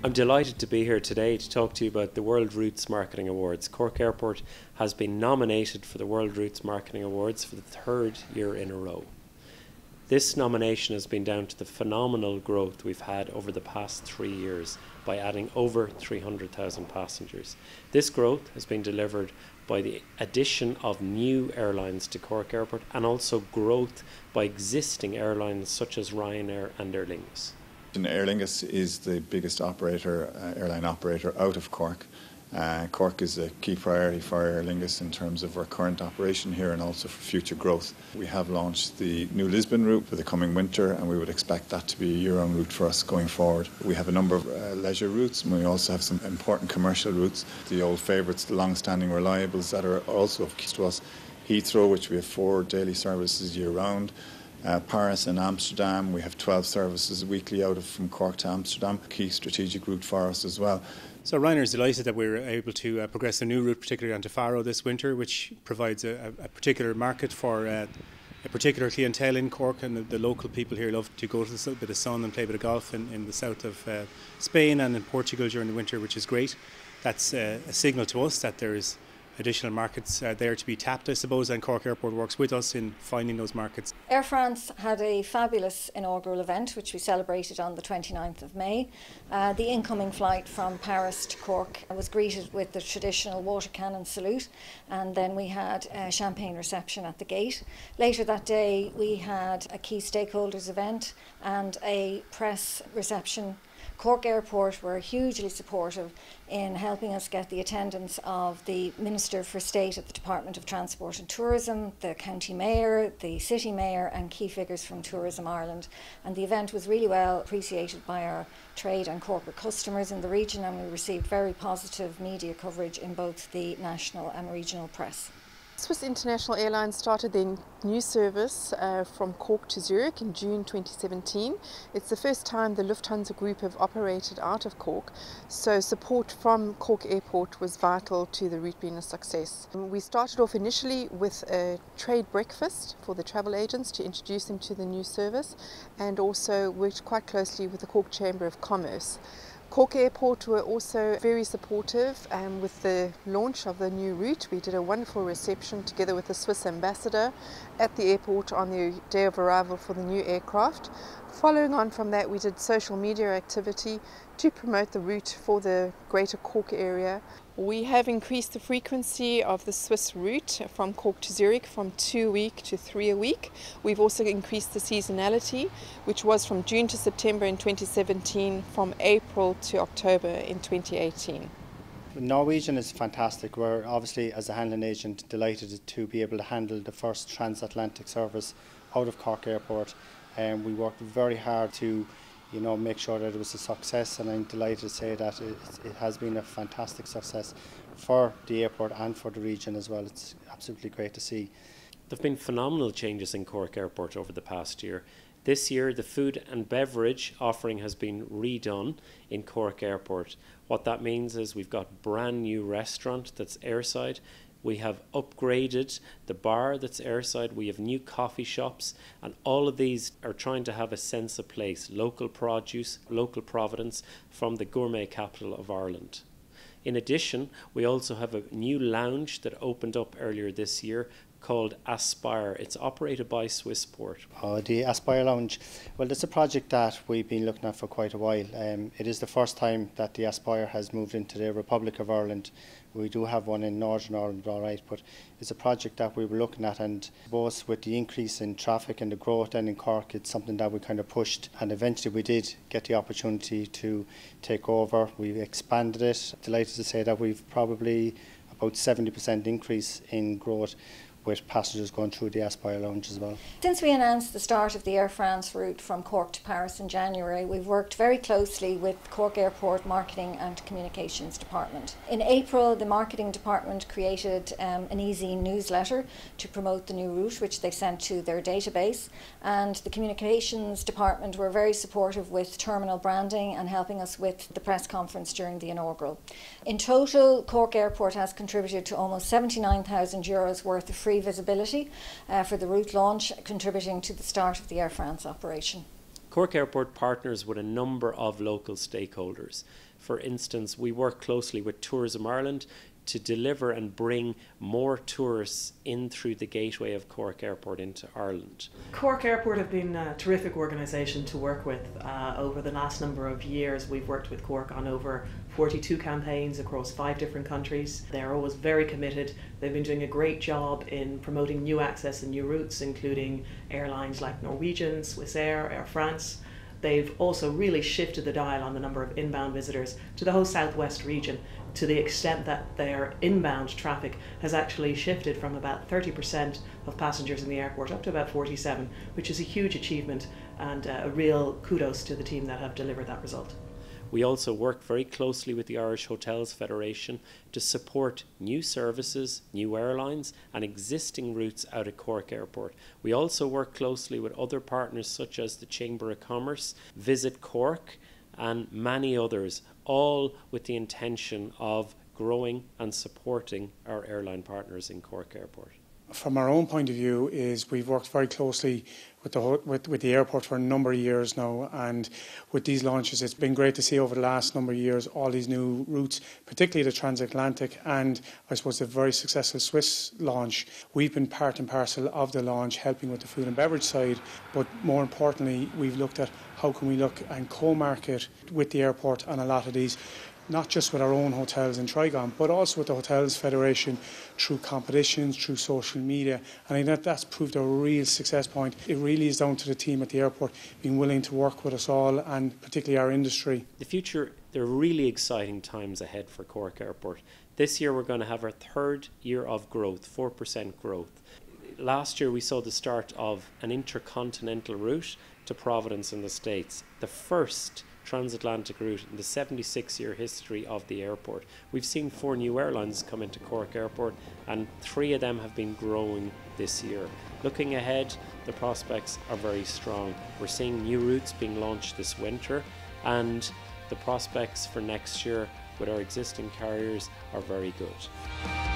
I'm delighted to be here today to talk to you about the World Routes Marketing Awards. Cork Airport has been nominated for the World Routes Marketing Awards for the third year in a row. This nomination has been down to the phenomenal growth we've had over the past 3 years by adding over 300,000 passengers. This growth has been delivered by the addition of new airlines to Cork Airport and also growth by existing airlines such as Ryanair and Lingus. Aer Lingus is the biggest airline operator out of Cork. Cork is a key priority for Aer Lingus in terms of our current operation here and also for future growth. We have launched the new Lisbon route for the coming winter, and we would expect that to be a year-round route for us going forward. We have a number of leisure routes, and we also have some important commercial routes. The old favourites, the long-standing reliables that are also of key to us. Heathrow, which we have 4 daily services year-round. Paris and Amsterdam, we have 12 services weekly from Cork to Amsterdam, key strategic route for us as well. So Ryanair is delighted that we're able to progress a new route, particularly onto Faro this winter, which provides a particular market for a particular clientele in Cork, and the local people here love to go to a bit of sun and play a bit of golf in the south of Spain and in Portugal during the winter, which is great. That's a signal to us that there is additional markets there to be tapped, I suppose, and Cork Airport works with us in finding those markets. Air France had a fabulous inaugural event which we celebrated on the 29th of May. The incoming flight from Paris to Cork was greeted with the traditional water cannon salute, and then we had a champagne reception at the gate. Later that day we had a key stakeholders event and a press reception. Cork Airport were hugely supportive in helping us get the attendance of the Minister for State at the Department of Transport and Tourism, the County Mayor, the City Mayor and key figures from Tourism Ireland. And the event was really well appreciated by our trade and corporate customers in the region, and we received very positive media coverage in both the national and regional press. Swiss International Airlines started their new service from Cork to Zurich in June 2017. It's the first time the Lufthansa Group have operated out of Cork, so support from Cork Airport was vital to the route being a success. We started off initially with a trade breakfast for the travel agents to introduce them to the new service, and also worked quite closely with the Cork Chamber of Commerce. Cork Airport were also very supportive with the launch of the new route. We did a wonderful reception together with the Swiss ambassador at the airport on the day of arrival for the new aircraft. Following on from that, we did social media activity to promote the route for the greater Cork area. We have increased the frequency of the Swiss route from Cork to Zurich from 2 a week to 3 a week. We've also increased the seasonality, which was from June to September in 2017, from April to October in 2018. Norwegian is fantastic. We're obviously, as a handling agent, delighted to be able to handle the first transatlantic service out of Cork Airport. And we worked very hard to make sure that it was a success, and I'm delighted to say that it has been a fantastic success for the airport and for the region as well. It's absolutely great to see. There have been phenomenal changes in Cork Airport over the past year. This year the food and beverage offering has been redone in Cork Airport. What that means is we've got a brand new restaurant that's airside. We have upgraded the bar that's airside, we have new coffee shops, and all of these are trying to have a sense of place, local produce, local providence from the gourmet capital of Ireland. In addition, we also have a new lounge that opened up earlier this year called Aspire. It's operated by Swissport. The Aspire Lounge, well, it's a project that we've been looking at for quite a while. It is the first time that the Aspire has moved into the Republic of Ireland. We do have one in Northern Ireland, all right, but it's a project that we were looking at, and both with the increase in traffic and the growth then in Cork, it's something that we kind of pushed, and eventually we did get the opportunity to take over. We expanded it. Delighted to say that we've probably about 70% increase in growth, with passengers going through the Aspire Lounge as well. Since we announced the start of the Air France route from Cork to Paris in January, we've worked very closely with Cork Airport Marketing and Communications Department. In April, the Marketing Department created an easy newsletter to promote the new route, which they sent to their database, and the Communications Department were very supportive with terminal branding and helping us with the press conference during the inaugural. In total, Cork Airport has contributed to almost €79,000 worth of free visibility for the route launch, contributing to the start of the Air France operation. Cork Airport partners with a number of local stakeholders. For instance, we work closely with Tourism Ireland to deliver and bring more tourists in through the gateway of Cork Airport into Ireland. Cork Airport have been a terrific organisation to work with over the last number of years. We've worked with Cork on over 42 campaigns across 5 different countries. They're always very committed. They've been doing a great job in promoting new access and new routes, including airlines like Norwegian, Swissair, Air France. They've also really shifted the dial on the number of inbound visitors to the whole southwest region, to the extent that their inbound traffic has actually shifted from about 30% of passengers in the airport up to about 47%, which is a huge achievement and a real kudos to the team that have delivered that result. We also work very closely with the Irish Hotels Federation to support new services, new airlines and existing routes out of Cork Airport. We also work closely with other partners such as the Chamber of Commerce, Visit Cork and many others, all with the intention of growing and supporting our airline partners in Cork Airport. From our own point of view, is we've worked very closely with the airport for a number of years now, and with these launches it's been great to see over the last number of years all these new routes, particularly the transatlantic and I suppose the very successful Swiss launch. We've been part and parcel of the launch, helping with the food and beverage side, but more importantly we've looked at how can we look and co-market with the airport on a lot of these, not just with our own hotels in Trigon, but also with the Hotels Federation through competitions, through social media. And I think that's proved a real success point. It really is down to the team at the airport being willing to work with us all, and particularly our industry. The future, there are really exciting times ahead for Cork Airport. This year we're going to have our 3rd year of growth, 4% growth. Last year we saw the start of an intercontinental route to Providence in the States, the first transatlantic route in the 76-year history of the airport. We've seen 4 new airlines come into Cork Airport and 3 of them have been growing this year. Looking ahead, the prospects are very strong. We're seeing new routes being launched this winter, and the prospects for next year with our existing carriers are very good.